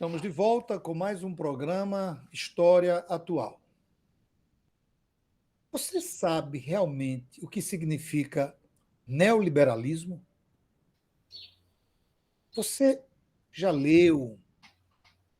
Estamos de volta com mais um programa História Atual. Você sabe realmente o que significa neoliberalismo? Você já leu,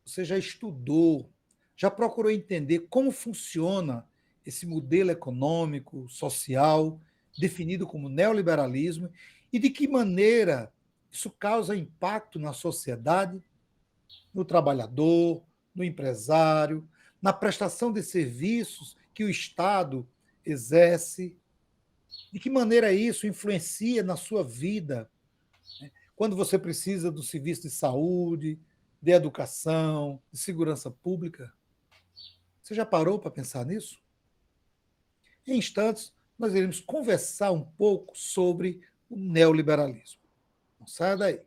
você já estudou, já procurou entender como funciona esse modelo econômico, social, definido como neoliberalismo e de que maneira isso causa impacto na sociedade, no trabalhador, no empresário, na prestação de serviços que o Estado exerce, de que maneira isso influencia na sua vida, né? Quando você precisa do serviço de saúde, de educação, de segurança pública. Você já parou para pensar nisso? Em instantes, nós iremos conversar um pouco sobre o neoliberalismo. Não saia daí.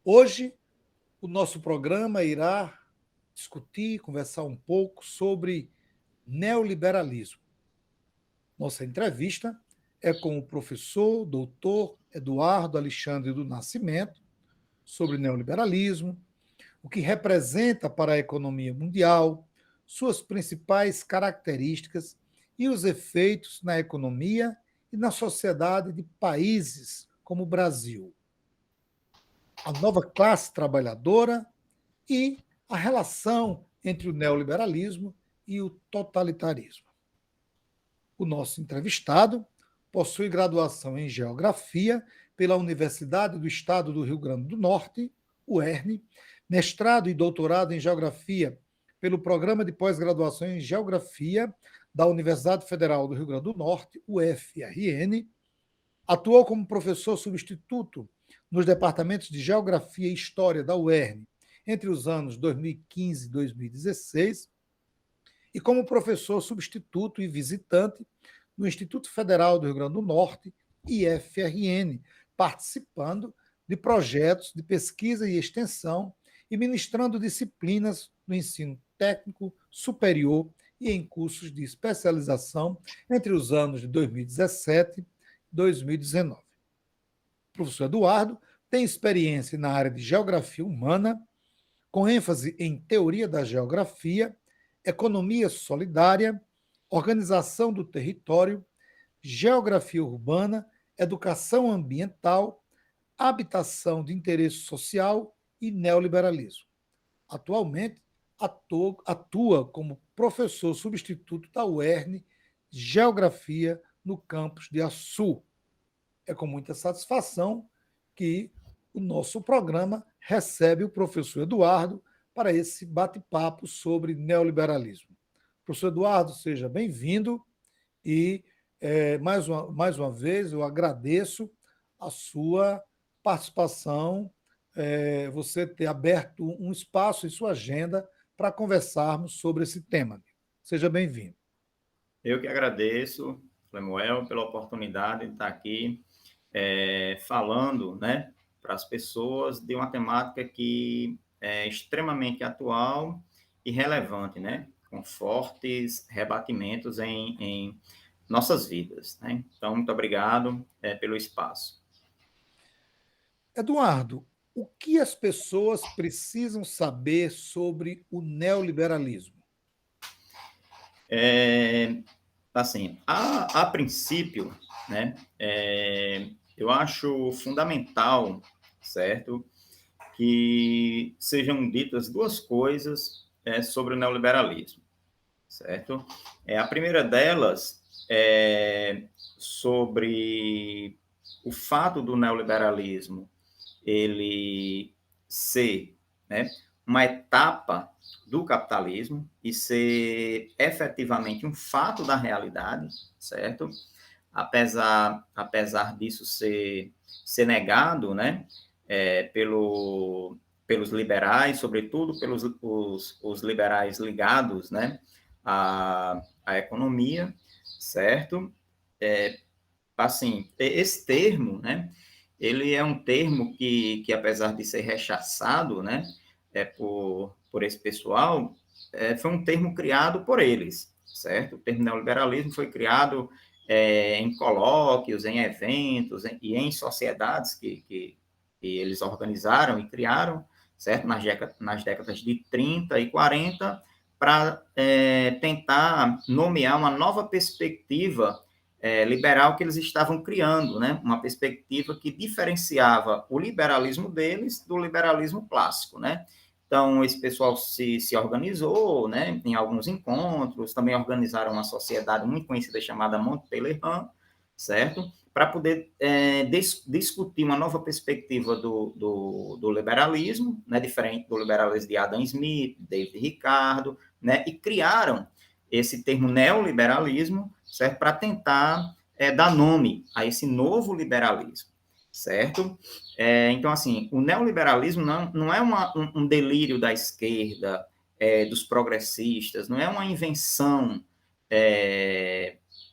Hoje, o nosso programa irá discutir, conversar um pouco sobre neoliberalismo. Nossa entrevista é com o professor doutor Eduardo Alexandre do Nascimento, sobre neoliberalismo, o que representa para a economia mundial, suas principais características e os efeitos na economia e na sociedade de países como o Brasil, a nova classe trabalhadora e a relação entre o neoliberalismo e o totalitarismo. O nosso entrevistado possui graduação em Geografia pela Universidade do Estado do Rio Grande do Norte, UERN, mestrado e doutorado em Geografia pelo Programa de Pós-Graduação em Geografia da Universidade Federal do Rio Grande do Norte, UFRN, atuou como professor substituto nos departamentos de Geografia e História da UERN entre os anos 2015 e 2016, e como professor substituto e visitante no Instituto Federal do Rio Grande do Norte, IFRN, participando de projetos de pesquisa e extensão e ministrando disciplinas no ensino técnico superior e em cursos de especialização entre os anos de 2017 e 2019. O professor Eduardo tem experiência na área de geografia humana, com ênfase em teoria da geografia, economia solidária, organização do território, geografia urbana, educação ambiental, habitação de interesse social e neoliberalismo. Atualmente, atua como professor substituto da UERN Geografia no campus de Açu. É com muita satisfação que o nosso programa recebe o professor Eduardo para esse bate-papo sobre neoliberalismo. Professor Eduardo, seja bem-vindo e mais uma vez eu agradeço a sua participação, você ter aberto um espaço em sua agenda para conversarmos sobre esse tema. Seja bem-vindo. Eu que agradeço, Lemuel, pela oportunidade de estar aqui falando, né, para as pessoas de uma temática que é extremamente atual e relevante, né, com fortes rebatimentos em nossas vidas, né? Então, muito obrigado pelo espaço. Eduardo, o que as pessoas precisam saber sobre o neoliberalismo? Assim, a princípio, né, eu acho fundamental, certo, que sejam ditas duas coisas sobre o neoliberalismo, certo? A primeira delas é sobre o fato do neoliberalismo ele ser, né, uma etapa do capitalismo e ser efetivamente um fato da realidade, certo? Apesar disso ser negado, né, pelos liberais, sobretudo pelos os liberais ligados, né, à economia, certo? Assim, esse termo, né, ele é um termo que apesar de ser rechaçado, né, por esse pessoal, foi um termo criado por eles, certo? O termo neoliberalismo foi criado em colóquios, em eventos e em sociedades que eles organizaram e criaram, certo? Nas décadas de 30 e 40, para tentar nomear uma nova perspectiva liberal que eles estavam criando, né? Uma perspectiva que diferenciava o liberalismo deles do liberalismo clássico, né? Então, esse pessoal se organizou, né, em alguns encontros, também organizaram uma sociedade muito conhecida chamada Monte Pelerin, certo? Para poder discutir uma nova perspectiva do liberalismo, né, diferente do liberalismo de Adam Smith, David Ricardo, né, e criaram esse termo neoliberalismo, certo? Para tentar dar nome a esse novo liberalismo, certo? Então, assim, o neoliberalismo não é um delírio da esquerda, dos progressistas, não é uma invenção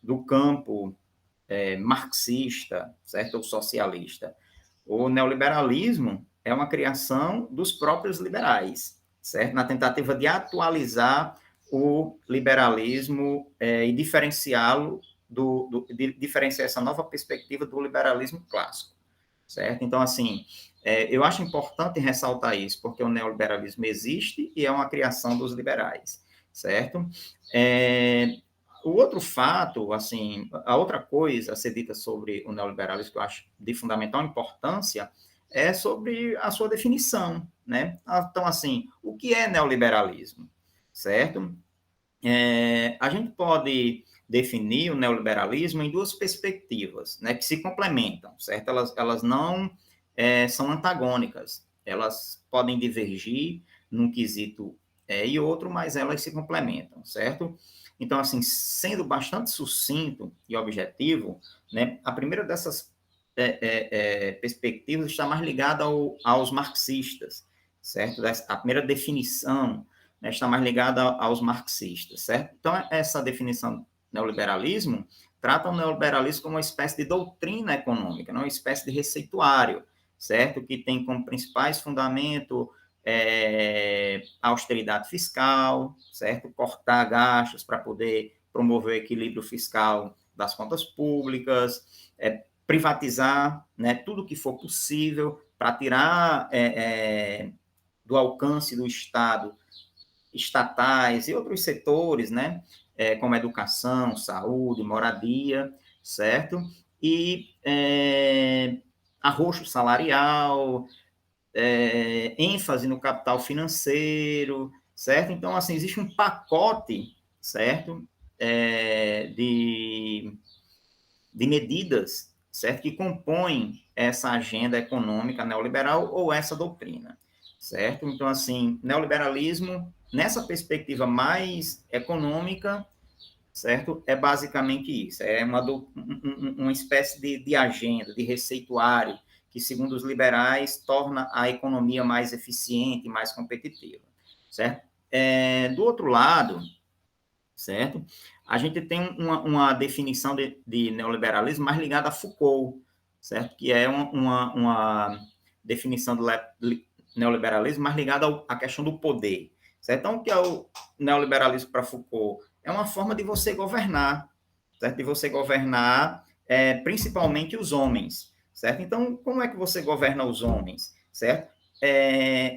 do campo marxista, certo? Ou socialista. O neoliberalismo é uma criação dos próprios liberais, certo? Na tentativa de atualizar o liberalismo e diferenciá-lo de diferenciar essa nova perspectiva do liberalismo clássico, certo? Então, assim, eu acho importante ressaltar isso, porque o neoliberalismo existe e é uma criação dos liberais, certo? O outro fato, assim, a outra coisa a ser dita sobre o neoliberalismo que eu acho de fundamental importância é sobre a sua definição, né? Então, assim, o que é neoliberalismo, certo? A gente pode definir o neoliberalismo em duas perspectivas, né, que se complementam, certo? Elas não são antagônicas, elas podem divergir num quesito e outro, mas elas se complementam, certo? Então, assim, sendo bastante sucinto e objetivo, né, a primeira dessas perspectivas está mais ligada aos marxistas, certo? A primeira definição, né, está mais ligada aos marxistas, certo? Então, essa definição neoliberalismo trata o neoliberalismo como uma espécie de doutrina econômica, não uma espécie de receituário, certo? Que tem como principais fundamentos a austeridade fiscal, certo? Cortar gastos para poder promover o equilíbrio fiscal das contas públicas, privatizar, né, tudo que for possível para tirar do alcance do Estado estatais e outros setores, né, como educação, saúde, moradia, certo? E arroxo salarial, ênfase no capital financeiro, certo? Então, assim, existe um pacote, certo, de medidas, certo, que compõem essa agenda econômica neoliberal ou essa doutrina, certo? Então, assim, neoliberalismo, nessa perspectiva mais econômica, certo, é basicamente isso, é uma espécie de agenda, de receituário, que, segundo os liberais, torna a economia mais eficiente, mais competitiva, certo? Do outro lado, certo? A gente tem uma definição de neoliberalismo mais ligada a Foucault, certo? Que é uma definição do neoliberalismo mais ligada à questão do poder, certo? Então, o que é o neoliberalismo para Foucault? É uma forma de você governar, certo? De você governar principalmente os homens, certo? Então, como é que você governa os homens, certo?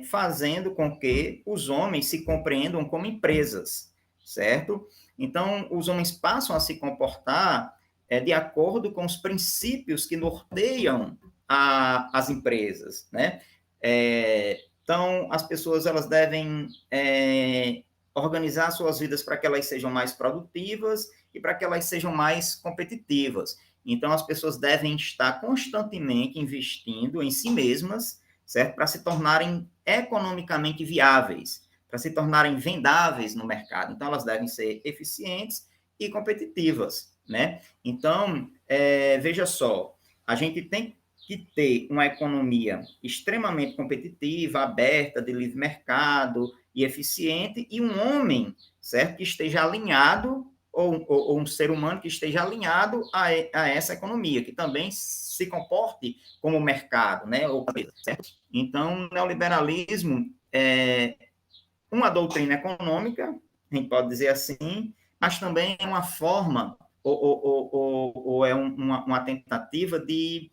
Fazendo com que os homens se compreendam como empresas, certo? Então, os homens passam a se comportar de acordo com os princípios que norteiam as empresas, né? Então, as pessoas elas devem organizar suas vidas para que elas sejam mais produtivas e para que elas sejam mais competitivas. Então, as pessoas devem estar constantemente investindo em si mesmas, certo? Para se tornarem economicamente viáveis, para se tornarem vendáveis no mercado. Então, elas devem ser eficientes e competitivas, né? Então, veja só, a gente tem que ter uma economia extremamente competitiva, aberta, de livre mercado e eficiente, e um homem, certo, que esteja alinhado ou um ser humano que esteja alinhado a essa economia, que também se comporte como mercado, né? Certo? Então, o neoliberalismo é uma doutrina econômica, a gente pode dizer assim, mas também é uma forma, ou é uma tentativa de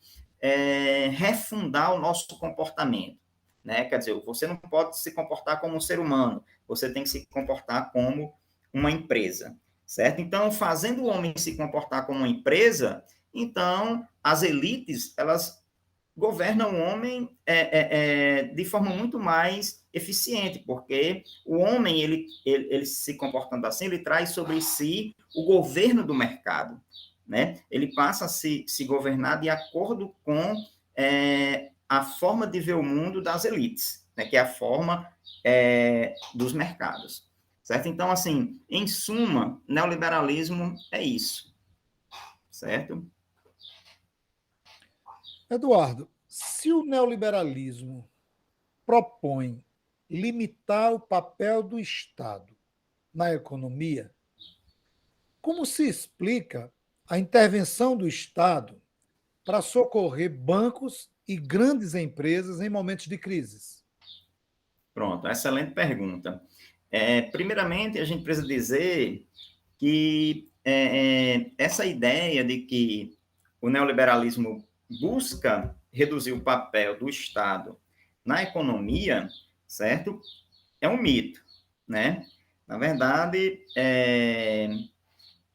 refundar o nosso comportamento. Né? Quer dizer, você não pode se comportar como um ser humano, você tem que se comportar como uma empresa, certo? Então, fazendo o homem se comportar como uma empresa, então as elites, elas governam o homem de forma muito mais eficiente, porque o homem, ele se comportando assim, ele traz sobre si o governo do mercado, né? Ele passa a se governar de acordo com a forma de ver o mundo das elites, né? Que é a forma dos mercados, certo? Então, assim, em suma, neoliberalismo é isso, certo? Eduardo, se o neoliberalismo propõe limitar o papel do Estado na economia, como se explica a intervenção do Estado para socorrer bancos e grandes empresas em momentos de crises? Pronto, excelente pergunta. Primeiramente, a gente precisa dizer que essa ideia de que o neoliberalismo busca reduzir o papel do Estado na economia, certo? É um mito, né? Na verdade,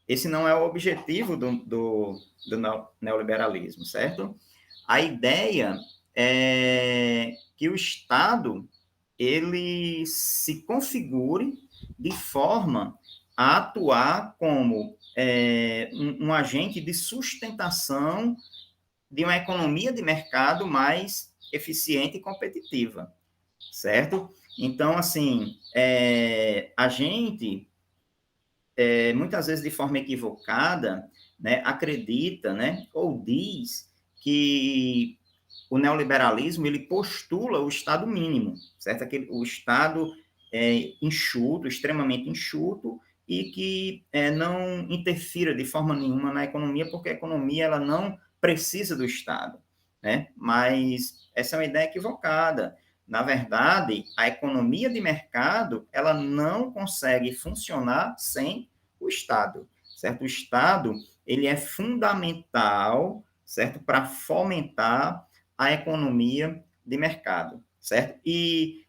esse não é o objetivo do neoliberalismo, certo? A ideia é que o Estado ele se configure de forma a atuar como um agente de sustentação de uma economia de mercado mais eficiente e competitiva, certo? Então, assim, a gente, muitas vezes de forma equivocada, né, acredita, né, ou diz que o neoliberalismo ele postula o Estado mínimo, certo? O Estado enxuto, extremamente enxuto, e que não interfira de forma nenhuma na economia, porque a economia ela não precisa do Estado, né? Mas essa é uma ideia equivocada. Na verdade, a economia de mercado ela não consegue funcionar sem o Estado, certo? O Estado ele é fundamental, certo, para fomentar a economia de mercado, certo? E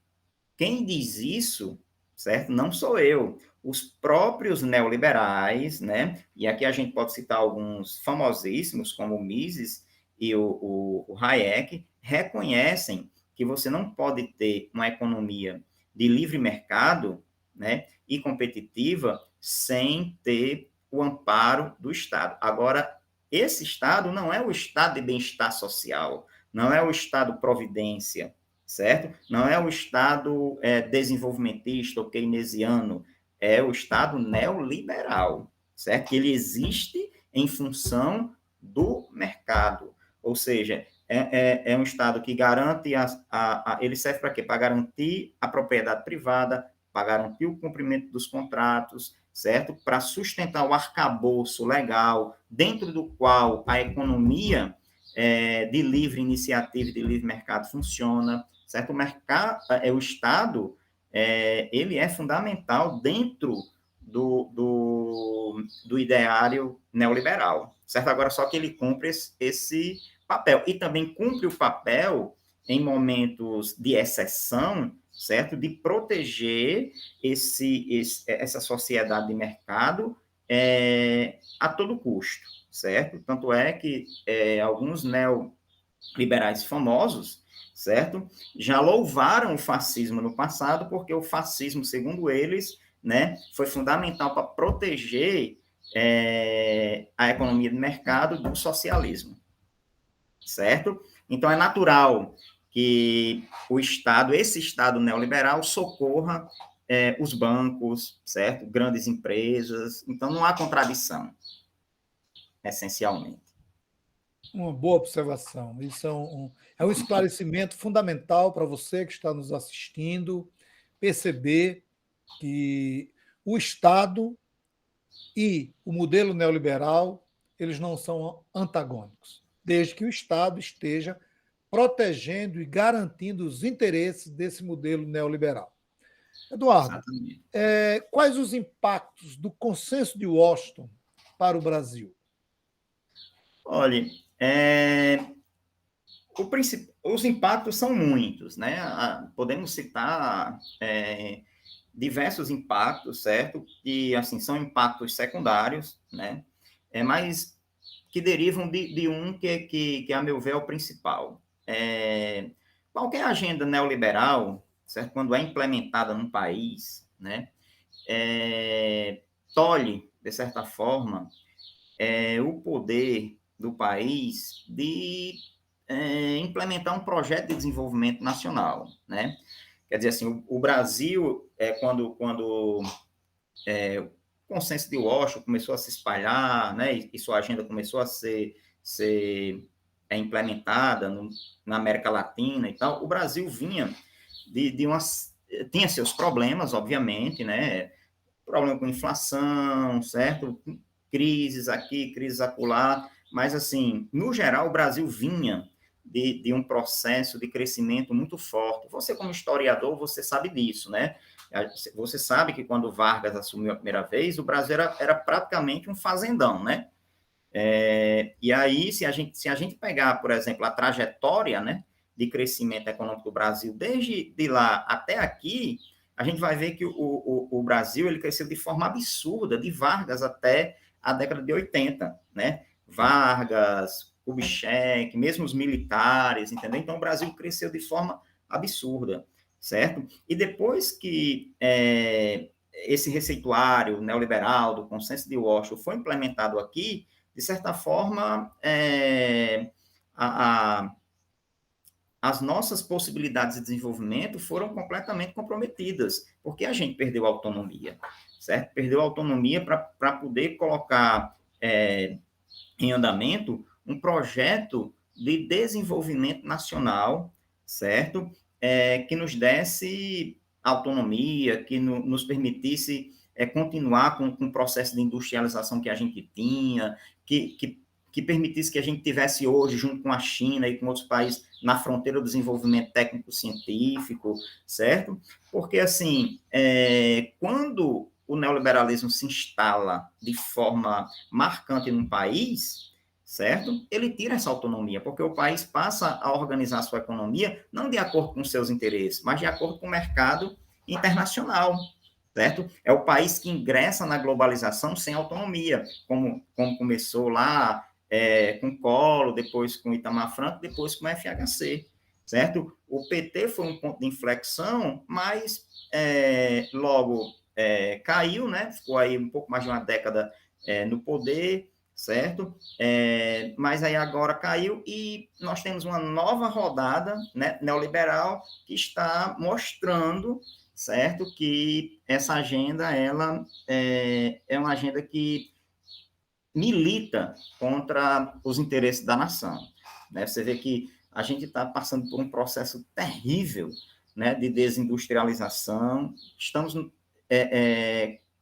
quem diz isso, certo? Não sou eu. Os próprios neoliberais, né? E aqui a gente pode citar alguns famosíssimos, como o Mises e o Hayek, reconhecem que você não pode ter uma economia de livre mercado, né? E competitiva sem ter o amparo do Estado. Agora, esse Estado não é o Estado de bem-estar social, não é o Estado providência, certo? Não é o Estado desenvolvimentista ou keynesiano, é o Estado neoliberal, certo? Que ele existe em função do mercado, ou seja, é um Estado que garante, ele serve para quê? Para garantir a propriedade privada, para garantir o cumprimento dos contratos, certo? Para sustentar o arcabouço legal dentro do qual a economia de livre iniciativa e de livre mercado funciona, certo? O mercado, o Estado, ele é fundamental dentro do ideário neoliberal, certo? Agora, só que ele cumpre esse papel, e também cumpre o papel em momentos de exceção, certo? De proteger essa sociedade de mercado a todo custo, certo? Tanto é que alguns neoliberais famosos, certo? Já louvaram o fascismo no passado, porque o fascismo, segundo eles, né, foi fundamental para proteger a economia de mercado do socialismo, certo? Então, é natural que o Estado, esse Estado neoliberal, socorra os bancos, certo? Grandes empresas. Então, não há contradição, essencialmente. Uma boa observação. Isso é um esclarecimento fundamental para você que está nos assistindo perceber que o Estado e o modelo neoliberal, eles não são antagônicos, desde que o Estado esteja protegendo e garantindo os interesses desse modelo neoliberal. Eduardo, Exatamente. quais os impactos do consenso de Washington para o Brasil? Olha, os impactos são muitos, né? Podemos citar diversos impactos, certo? E, assim, são impactos secundários, né? Mas que derivam de um que, a meu ver, é o principal. Qualquer agenda neoliberal, certo? Quando é implementada num país, né? Tolhe, de certa forma, o poder do país de implementar um projeto de desenvolvimento nacional, né? Quer dizer assim, o Brasil, quando o consenso de Washington começou a se espalhar, né, e sua agenda começou a ser implementada na América Latina e tal, o Brasil vinha de umas... Tinha seus problemas, obviamente, né? Problema com inflação, certo? Crises aqui, crises acolá, mas, assim, no geral, o Brasil vinha de um processo de crescimento muito forte. Você, como historiador, você sabe disso, né? Você sabe que quando Vargas assumiu a primeira vez, o Brasil era praticamente um fazendão, né? E aí, se a gente pegar, por exemplo, a trajetória, né, de crescimento econômico do Brasil, desde de lá até aqui, a gente vai ver que o Brasil ele cresceu de forma absurda, de Vargas até a década de 80, né? Vargas, Kubitschek, mesmo os militares, entendeu? Então, o Brasil cresceu de forma absurda, certo? E depois que esse receituário neoliberal do consenso de Washington foi implementado aqui, de certa forma, as nossas possibilidades de desenvolvimento foram completamente comprometidas, porque a gente perdeu a autonomia, certo? Perdeu a autonomia para poder colocar em andamento um projeto de desenvolvimento nacional, certo? Que nos desse autonomia, que nos permitisse continuar com o processo de industrialização que a gente tinha, que permitisse que a gente tivesse hoje, junto com a China e com outros países, na fronteira do desenvolvimento técnico-científico, certo? Porque, assim, quando o neoliberalismo se instala de forma marcante num país, certo? Ele tira essa autonomia, porque o país passa a organizar a sua economia não de acordo com seus interesses, mas de acordo com o mercado internacional, certo? É o país que ingressa na globalização sem autonomia, como começou lá com Collor, depois com Itamar Franco, depois com o FHC, certo? O PT foi um ponto de inflexão, mas logo caiu, né? Ficou aí um pouco mais de uma década no poder, certo? Mas aí agora caiu e nós temos uma nova rodada, né, neoliberal que está mostrando, certo, que essa agenda ela é uma agenda que milita contra os interesses da nação, né? Você vê que a gente está passando por um processo terrível, né, de desindustrialização, estamos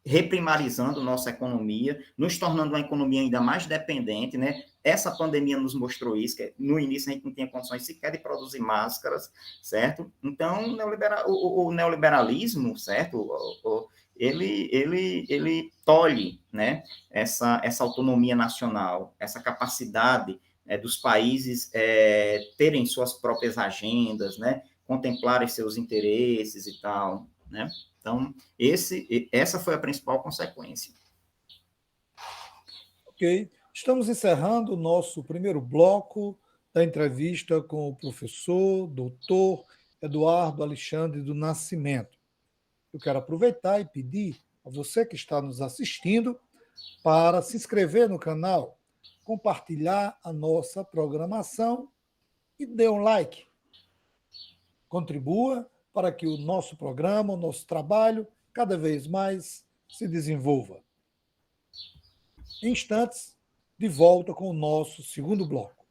reprimarizando nossa economia, nos tornando uma economia ainda mais dependente, né? Essa pandemia nos mostrou isso, que no início a gente não tinha condições sequer de produzir máscaras, certo? Então, o neoliberalismo, certo? Ele tolhe, né, essa autonomia nacional, essa capacidade dos países terem suas próprias agendas, né, contemplarem seus interesses e tal, né? Então, essa foi a principal consequência. Ok. Estamos encerrando o nosso primeiro bloco da entrevista com o professor, doutor Eduardo Alexandre do Nascimento. Eu quero aproveitar e pedir a você que está nos assistindo para se inscrever no canal, compartilhar a nossa programação e dê um like. Contribua para que o nosso programa, o nosso trabalho, cada vez mais se desenvolva. Em instantes, de volta com o nosso segundo bloco.